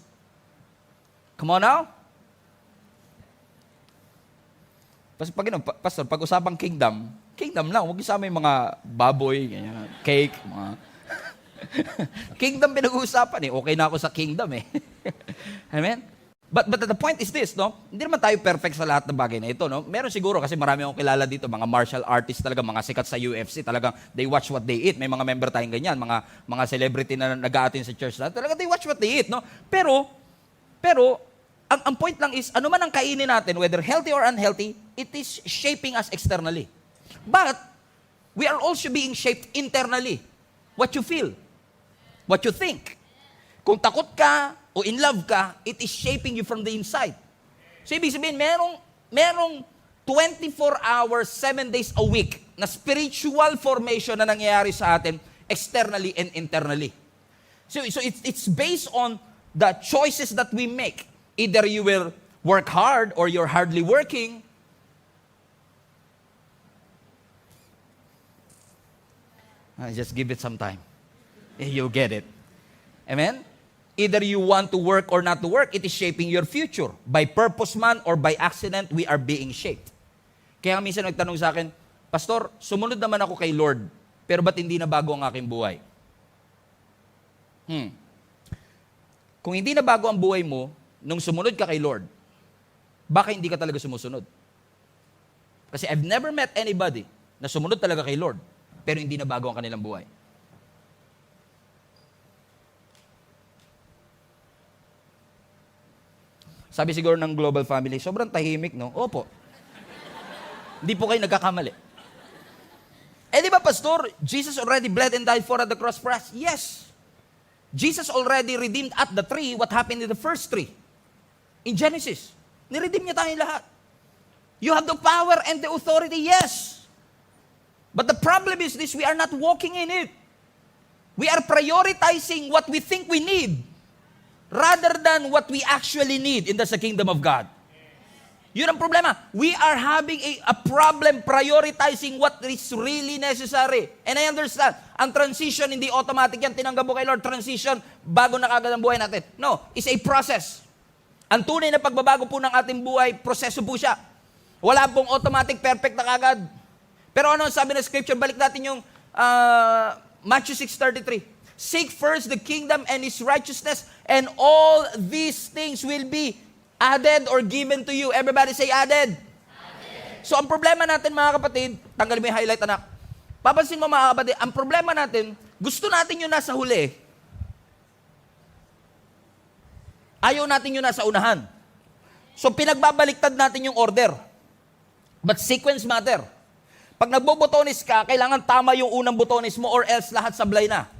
Speaker 1: Come on now. Pastor, pag-usapang kingdom lang. Huwag isama yung mga baboy, ganyan, cake, mga... Kingdom pinag-uusapan eh. Okay na ako sa kingdom eh. Amen? But the point is this, no? Hindi naman tayo perfect sa lahat ng bagay na ito, no? Meron siguro kasi marami akong kilala dito, mga martial artists talaga, mga sikat sa UFC, talagang they watch what they eat. May mga member tayong ganyan, mga celebrity na nag-a-attend sa church na, talaga they watch what they eat, no? Pero ang point lang is, ano man ang kainin natin, whether healthy or unhealthy, it is shaping us externally. But we are also being shaped internally. What you feel, what you think. Kung takot ka o in love ka, it is shaping you from the inside. So ibig sabihin, merong 24 hours, 7 days a week na spiritual formation na nangyayari sa atin externally and internally. So it's based on the choices that we make. Either you will work hard or you're hardly working. Just give it some time. You'll get it. Amen? Either you want to work or not to work, it is shaping your future. By purpose man or by accident, we are being shaped. Kaya minsan nagtanong sa akin, Pastor, sumunod naman ako kay Lord, pero ba't hindi na bago ang aking buhay? Kung hindi na bago ang buhay mo, nung sumunod ka kay Lord, baka hindi ka talaga sumusunod. Kasi I've never met anybody na sumunod talaga kay Lord, pero hindi na bago ang kanilang buhay. Sabi siguro ng global family, sobrang tahimik, no? Opo. Hindi po kayo nagkakamali. Eh di ba, Pastor, Jesus already bled and died for at the cross for us? Yes. Jesus already redeemed at the tree what happened in the first tree. In Genesis, niredeem niya tayong lahat. You have the power and the authority, yes. But the problem is this, we are not walking in it. We are prioritizing what we think we need rather than what we actually need in the kingdom of God. Yun ang problema. We are having a problem prioritizing what is really necessary. And I understand, ang transition, hindi automatic yan. Tinanggap mo kay Lord, transition, bago na kagad ang buhay natin. No, it's a process. Ang tunay na pagbabago po ng ating buhay, proseso po siya. Wala pong automatic, perfect na kagad. Pero ano sabi ng scripture? Balik natin yung Matthew 6:33. Seek first the kingdom and His righteousness, and all these things will be added or given to you. Everybody say added. So ang problema natin, mga kapatid, tanggalin mo yung highlight, anak. Papansin mo, mga kapatid, ang problema natin, gusto natin yung nasa huli. Ayaw natin yung nasa unahan. So pinagbabaliktad natin yung order. But sequence matter. Pag nagbobotones ka, kailangan tama yung unang botones mo or else lahat sablay na.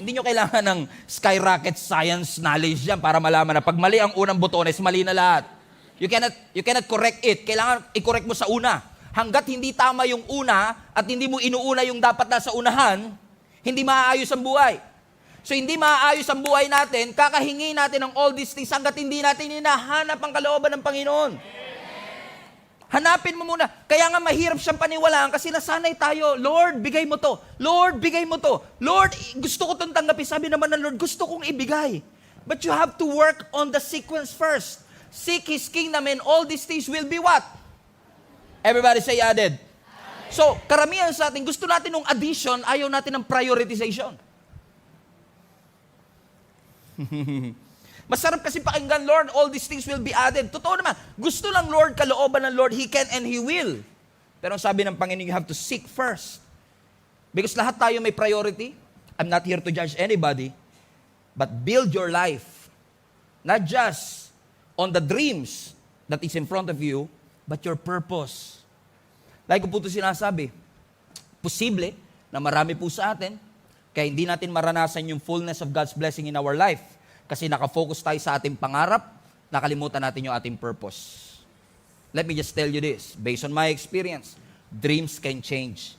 Speaker 1: Hindi nyo kailangan ng skyrocket science knowledge dyan para malaman na pag mali ang unang botones, mali na lahat. You cannot correct it. Kailangan i-correct mo sa una. Hanggat hindi tama yung una at hindi mo inuuna yung dapat nasa unahan, hindi maaayos ang buhay. So hindi maaayos ang buhay natin, kakahingi natin ng all these things hanggat hindi natin hinahanap ang kalooban ng Panginoon. Hanapin mo muna. Kaya nga mahirap siyang paniwalaan kasi nasanay tayo, Lord, bigay mo to. Lord, bigay mo to. Lord, gusto ko itong tanggapin. Sabi naman ng Lord, gusto kong ibigay. But you have to work on the sequence first. Seek His kingdom and all these things will be what? Everybody say added. So, karamihan sa atin, gusto natin ng addition, ayaw natin ng prioritization. Masarap kasi pakinggan, Lord, all these things will be added. Totoo naman, gusto lang Lord, kalooban ng Lord, He can and He will. Pero ang sabi ng Panginoon, you have to seek first. Because lahat tayo may priority. I'm not here to judge anybody, but build your life, not just on the dreams that is in front of you, but your purpose. Like ko po ito sinasabi, posible na marami po sa atin, kaya hindi natin maranasan yung fullness of God's blessing in our life. Kasi nakafocus tayo sa ating pangarap, nakalimutan natin yung ating purpose. Let me just tell you this, based on my experience, dreams can change.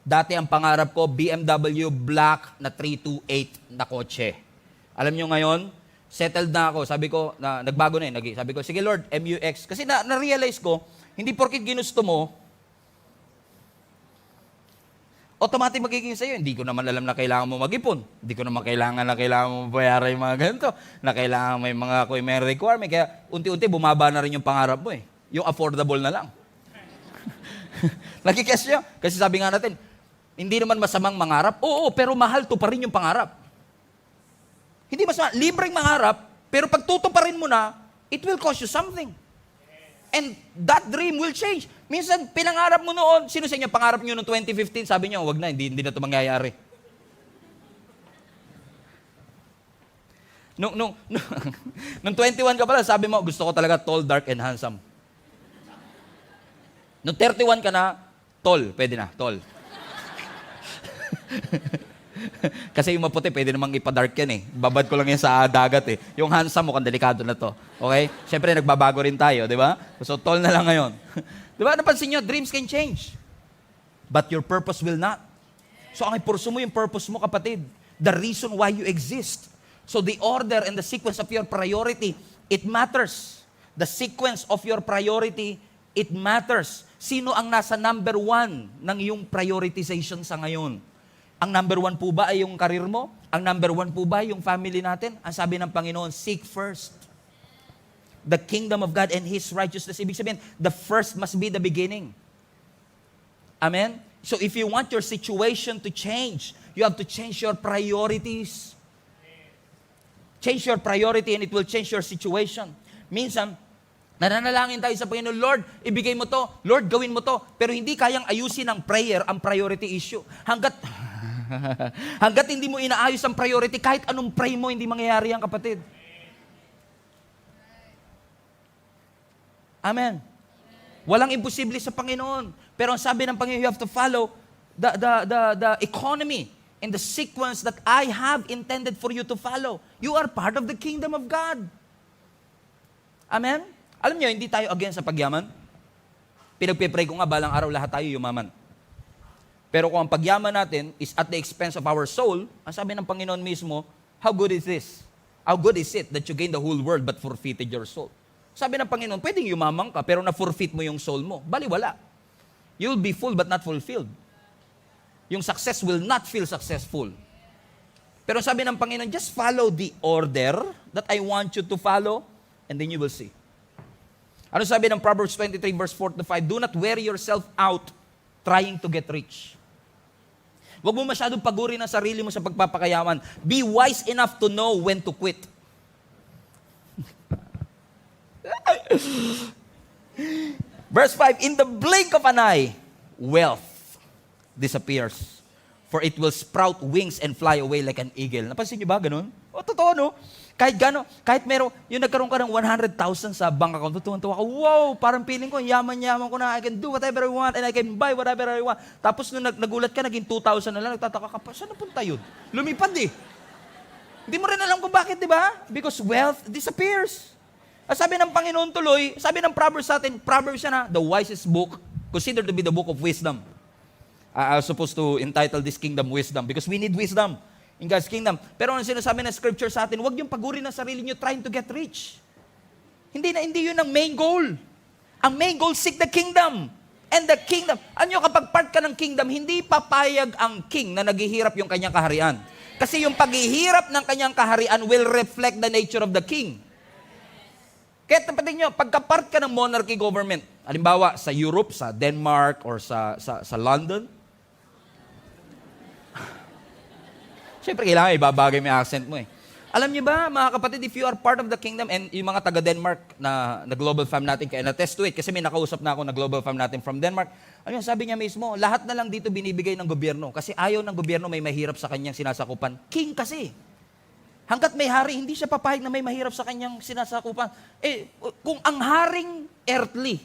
Speaker 1: Dati ang pangarap ko, BMW black na 328 na kotse. Alam nyo ngayon, settled na ako. Sabi ko, nagbago na yun. Sabi ko, sige Lord, MUX. Kasi na-realize ko, hindi porkit ginusto mo, automatic magiging sa'yo. Hindi ko naman alam na kailangan mo mag-ipon. Hindi ko naman kailangan mo bayaran yung mga ganito. Na kailangan may mga may requirement. Kaya unti-unti bumaba na rin yung pangarap mo eh. Yung affordable na lang. Nagkikes nyo? Kasi sabi nga natin, hindi naman masamang mangarap. Oo, pero mahal to pa rin yung pangarap. Hindi masama. Libreng mangarap, pero pag tutuparin mo na, it will cost you something. And that dream will change. Minsan, pinangarap mo noon, sino sa inyo, pangarap nyo noong 2015, sabi nyo, wag na, hindi na ito mangyayari. Nung 21 ka pala, sabi mo, gusto ko talaga tall, dark, and handsome. Nung 31 ka na, tall, pwede na, tall. Kasi yung maputi, pwede namang ipadark yan eh. Babad ko lang yan sa dagat eh. Yung handsome mo, delikado na to. Okay? Siyempre, nagbabago rin tayo, di ba? So, tall na lang ngayon. Di ba? Napansin nyo, dreams can change. But your purpose will not. So, ang ipurso mo yung purpose mo, kapatid. The reason why you exist. So, the order and the sequence of your priority, it matters. The sequence of your priority, it matters. Sino ang nasa number 1 ng iyong prioritization sa ngayon? Ang number 1 po ba ay yung karir mo? Ang number 1 po ba yung family natin? Ang sabi ng Panginoon, seek first the kingdom of God and His righteousness. Ibig sabihin, the first must be the beginning. Amen? So if you want your situation to change, you have to change your priorities. Change your priority and it will change your situation. Minsan, nananalangin tayo sa Panginoon, Lord, ibigay mo to. Lord, gawin mo to. Pero hindi kayang ayusin ng prayer ang priority issue. Hanggat hindi mo inaayos ang priority, kahit anong pray mo, hindi mangyayari yan, kapatid. Amen. Walang imposible sa Panginoon. Pero ang sabi ng Panginoon, you have to follow the economy and the sequence that I have intended for you to follow. You are part of the kingdom of God. Amen? Alam niyo, hindi tayo against sa pagyaman. Pinagpipray ko nga, balang araw lahat tayo yumaman. Pero kung ang pagyaman natin is at the expense of our soul, ang sabi ng Panginoon mismo, how good is this? How good is it that you gain the whole world but forfeited your soul? Sabi ng Panginoon, pwedeng yumamang ka pero na-forfeit mo yung soul mo. Baliwala. You'll be full but not fulfilled. Yung success will not feel successful. Pero sabi ng Panginoon, just follow the order that I want you to follow and then you will see. Ano sabi ng Proverbs 23 verse 4-5? Do not wear yourself out trying to get rich. Huwag mo masyadong pagurin ang sarili mo sa pagpapakayaman. Be wise enough to know when to quit. Verse 5, in the blink of an eye, wealth disappears. For it will sprout wings and fly away like an eagle. Napansin niyo ba ganun? O, totoo, no? Kahit meron, yung nagkaroon ka ng 100,000 sa bank account, tutuwa ka, wow, parang feeling ko, yaman-yaman ko na, I can do whatever I want and I can buy whatever I want. Tapos nung nagulat ka, naging 2,000 na lang, nagtataka ka pa, saan napunta yun? Lumipad eh. Hindi mo rin alam kung bakit, di ba? Because wealth disappears. Sabi ng Panginoon tuloy, sabi ng Proverbs sa atin, Proverbs siya na, the wisest book, considered to be the book of wisdom. I was supposed to entitle this kingdom wisdom because we need wisdom in God's kingdom. Pero ang sinasabi ng scripture sa atin, huwag yung paguri ng sarili nyo trying to get rich. Hindi yun ang main goal. Ang main goal, seek the kingdom. And the kingdom, ano kapag part ka ng kingdom, hindi papayag ang king na naghihirap yung kanyang kaharian. Kasi yung paghihirap ng kanyang kaharian will reflect the nature of the king. Kaya tapatin nyo, pagka part ka ng monarchy government, Halimbawa, sa Europe, sa Denmark, or sa London. Siyempre, kailangan ibabagay mo yung accent mo eh. Alam niyo ba, mga kapatid, if you are part of the kingdom, and yung mga taga-Denmark na global fam natin, kaya na-test to it, kasi may nakausap na ako na global fam natin from Denmark, ano yun, sabi niya mismo, lahat na lang dito binibigay ng gobyerno, kasi ayaw ng gobyerno may mahirap sa kanyang sinasakupan. King kasi. Hanggat may hari, hindi siya papayag na may mahirap sa kanyang sinasakupan. Eh, kung ang haring earthly,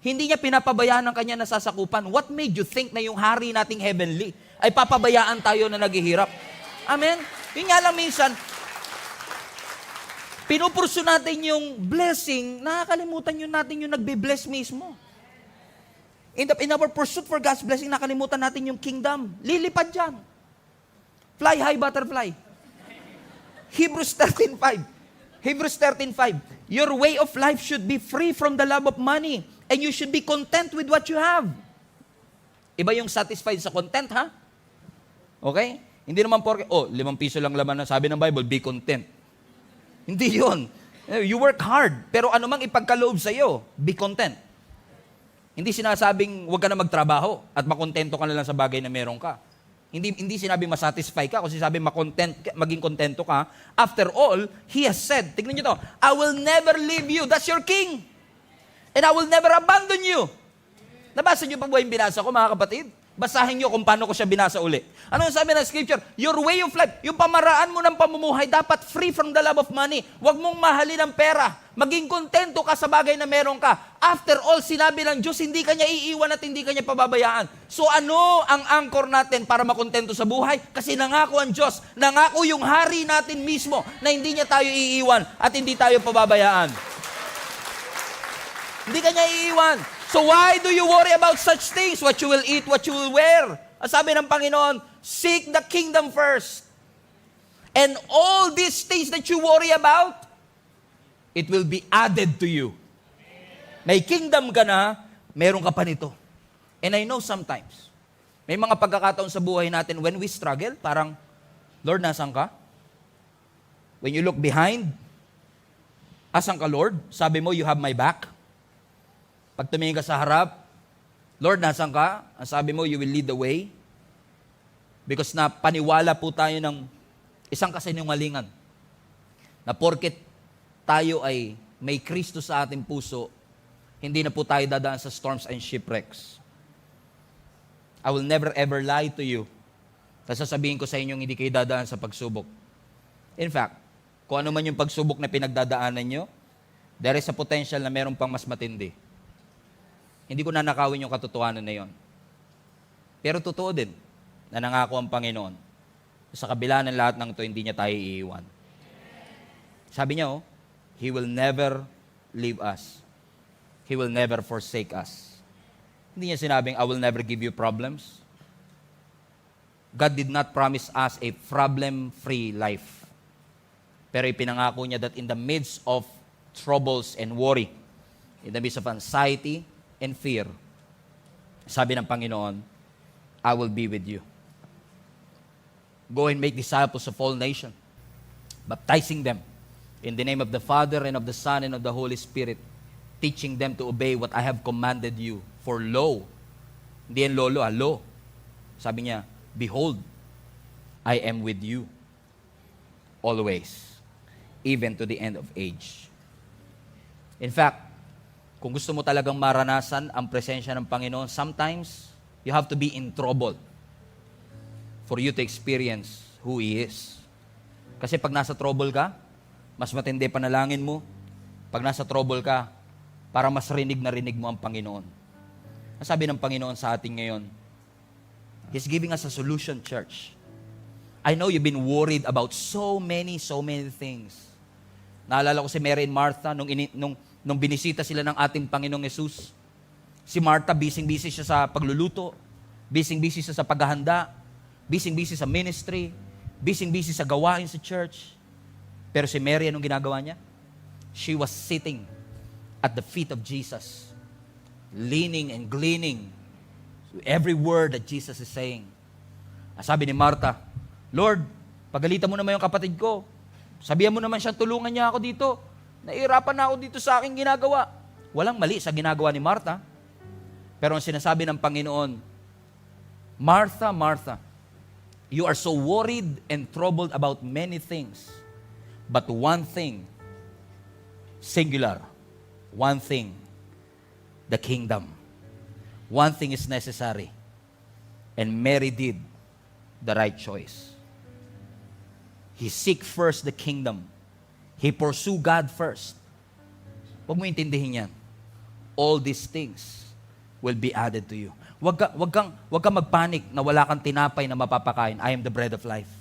Speaker 1: hindi niya pinapabayaan ang kanyang nasasakupan, what made you think na yung hari nating heavenly ay papabayaan tayo na naghihirap? Amen? Yun nga lang minsan, pinupurso natin yung blessing, nakakalimutan yun natin yung nagbe-bless mismo. In our pursuit for God's blessing, nakalimutan natin yung kingdom. Lilipad dyan. Fly high, butterfly. Hebrews 13:5. Hebrews 13:5. Your way of life should be free from the love of money, and you should be content with what you have. Iba yung satisfied sa content, ha? Okay? Hindi naman porke, 5 piso lang laman na sabi ng Bible, be content. Hindi yun. You work hard, pero anumang ipagkaloob sa iyo, be content. Hindi sinasabing huwag ka na magtrabaho at makontento ka na lang sa bagay na meron ka. Hindi sinabing masatisfy ka, kasi sabi maging kontento ka. After all, He has said, tignan nyo to, I will never leave you, that's your King. And I will never abandon you. Nabasa nyo pa ba yung binasa ko, mga kapatid? Basahin nyo kung paano ko siya binasa uli. Ano yung sabi ng scripture? Your way of life, yung pamaraan mo ng pamumuhay, dapat free from the love of money. Huwag mong mahalin ang pera. Maging kontento ka sa bagay na meron ka. After all, sinabi ng Diyos, hindi ka niya iiwan at hindi ka niya pababayaan. So ano ang anchor natin para makontento sa buhay? Kasi nangako ang Diyos, nangako yung hari natin mismo na hindi niya tayo iiwan at hindi tayo pababayaan. Hindi ka niya iiwan. So why do you worry about such things? What you will eat, what you will wear. Ang sabi ng Panginoon, seek the kingdom first. And all these things that you worry about, it will be added to you. May kingdom ka na, meron ka pa nito. And I know sometimes, may mga pagkakataon sa buhay natin when we struggle, parang, Lord, nasan ka? When you look behind, asan ka, Lord? Sabi mo, you have my back. Pag tumingin ka sa harap, Lord, nasan ka? Ang sabi mo, you will lead the way. Because na paniwala po tayo ng isang kasinungalingan na porket tayo ay may Kristo sa ating puso, hindi na po tayo dadaan sa storms and shipwrecks. I will never ever lie to you. Tapos sasabihin ko sa inyong hindi kayo dadaan sa pagsubok. In fact, kung ano man yung pagsubok na pinagdadaanan nyo, there is a potential na meron pang mas matindi. Hindi ko nanakawin yung katotohanan na yon. Pero totoo din na nangako ang Panginoon. Sa kabila ng lahat ng ito, hindi niya tayo iiwan. Sabi niya, He will never leave us. He will never forsake us. Hindi niya sinabing, I will never give you problems. God did not promise us a problem-free life. Pero ipinangako niya that in the midst of troubles and worry, in the midst of anxiety and fear, sabi ng Panginoon, I will be with you. Go and make disciples of all nations, baptizing them in the name of the Father and of the Son and of the Holy Spirit, teaching them to obey what I have commanded you. For lo, hindi yan lolo, lo. Sabi niya, behold, I am with you always, even to the end of age. In fact, kung gusto mo talagang maranasan ang presensya ng Panginoon, sometimes you have to be in trouble for you to experience who He is. Kasi pag nasa trouble ka, mas matindi panalangin mo. Pag nasa trouble ka, para mas rinig na rinig mo ang Panginoon. Ang sabi ng Panginoon sa atin ngayon, He's giving us a solution, church. I know you've been worried about so many things. Naalala ko si Mary and Martha nung binisita sila ng ating Panginoong Jesus. Si Martha, busy siya sa pagluluto, busy siya sa paghahanda, busy sa ministry, busy sa gawain sa church. Pero si Mary, anong ginagawa niya? She was sitting at the feet of Jesus, leaning and gleaning to every word that Jesus is saying. Sabi ni Martha, Lord, pagalitan mo naman yung kapatid ko. Sabihan mo naman siya, tulungan niya ako dito. Nahihirapan na ako dito sa aking ginagawa. Walang mali sa ginagawa ni Martha. Pero ang sinasabi ng Panginoon, Martha, Martha, you are so worried and troubled about many things. But one thing, singular, one thing, the kingdom. One thing is necessary. And Mary did the right choice. He seek first the kingdom. He pursue God first. Huwag mo intindihin yan. All these things will be added to you. Wag kang magpanik na wala kang tinapay na mapapakain. I am the bread of life.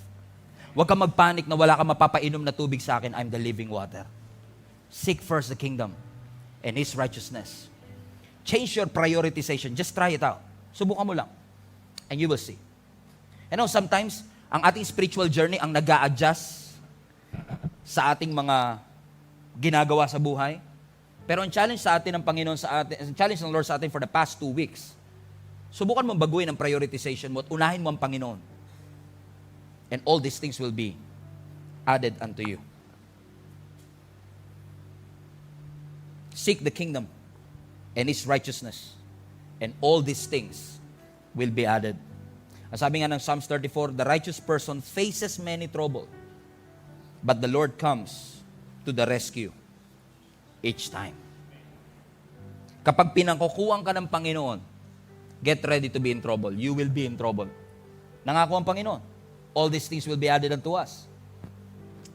Speaker 1: Wag kang magpanik na wala kang mapapainom na tubig sa akin. I am the living water. Seek first the kingdom and His righteousness. Change your prioritization. Just try it out. Subukan mo lang. And you will see. You know, sometimes, ang ating spiritual journey ang nag-a-adjust sa ating mga ginagawa sa buhay. Pero ang challenge sa atin ng Panginoon ang challenge ng Lord sa atin for the past 2 weeks, subukan mong baguhin ang prioritization mo at unahin mo ang Panginoon. And all these things will be added unto you. Seek the kingdom and His righteousness, and all these things will be added. Ang sabi nga ng Psalms 34, the righteous person faces many trouble, but the Lord comes to the rescue each time. Kapag pinangkukuhan ka ng Panginoon, get ready to be in trouble. You will be in trouble. Nangako ang Panginoon, all these things will be added unto us.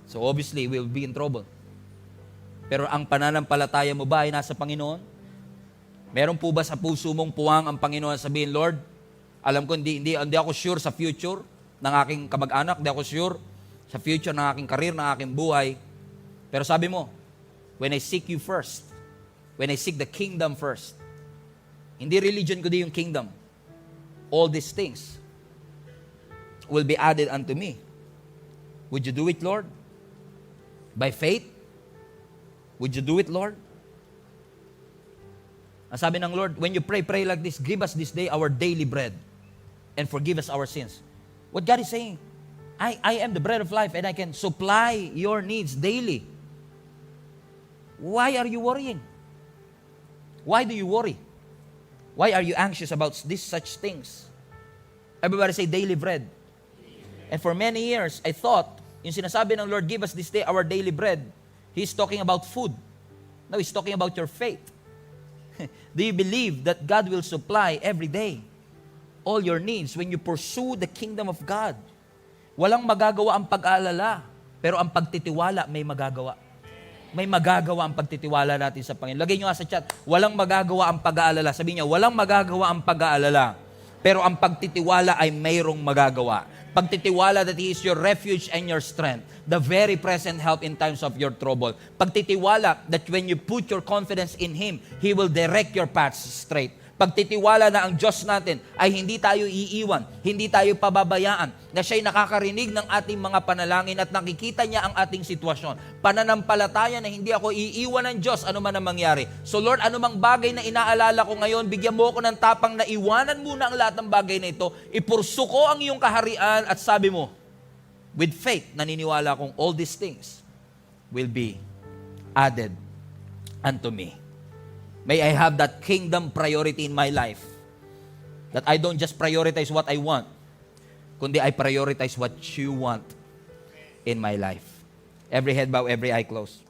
Speaker 1: So obviously, we will be in trouble. Pero ang pananampalataya mo ba ay nasa Panginoon? Meron po ba sa puso mong puwang ang Panginoon sabihin, Lord, alam ko hindi ako sure sa future ng aking kamag-anak, hindi ako sure sa future ng aking karir, ng aking buhay. Pero sabi mo, when I seek you first, when I seek the kingdom first, hindi religion kundi yung kingdom, all these things will be added unto me. Would you do it, Lord? By faith? Would you do it, Lord? Ang sabi ng Lord, when you pray like this, give us this day our daily bread and forgive us our sins. What God is saying, I am the bread of life and I can supply your needs daily. Why are you worrying? Why do you worry? Why are you anxious about such things? Everybody say daily bread. And for many years, I thought, yung sinasabi ng Lord, give us this day our daily bread, He's talking about food. No, He's talking about your faith. Do you believe that God will supply every day all your needs when you pursue the kingdom of God? Walang magagawa ang pag-aalala, pero ang pagtitiwala may magagawa. May magagawa ang pagtitiwala natin sa Panginoon. Lagay nyo nga sa chat, walang magagawa ang pag-aalala. Sabi niya, walang magagawa ang pag-aalala, pero ang pagtitiwala ay mayroong magagawa. Pagtitiwala that He is your refuge and your strength, the very present help in times of your trouble. Pagtitiwala that when you put your confidence in Him, He will direct your paths straight. Pagtitiwala na ang Diyos natin ay hindi tayo iiwan, hindi tayo pababayaan, na Siya'y nakakarinig ng ating mga panalangin at nakikita niya ang ating sitwasyon. Pananampalataya na hindi ako iiwan ng Diyos ano man ang mangyari. So Lord, anumang bagay na inaalala ko ngayon, bigyan mo ako ng tapang na iwanan muna ang lahat ng bagay na ito, ipursu ko ang iyong kaharian at sabi mo, with faith, naniniwala kong all these things will be added unto me. May I have that kingdom priority in my life. That I don't just prioritize what I want, kundi I prioritize what you want in my life. Every head bow, every eye closed.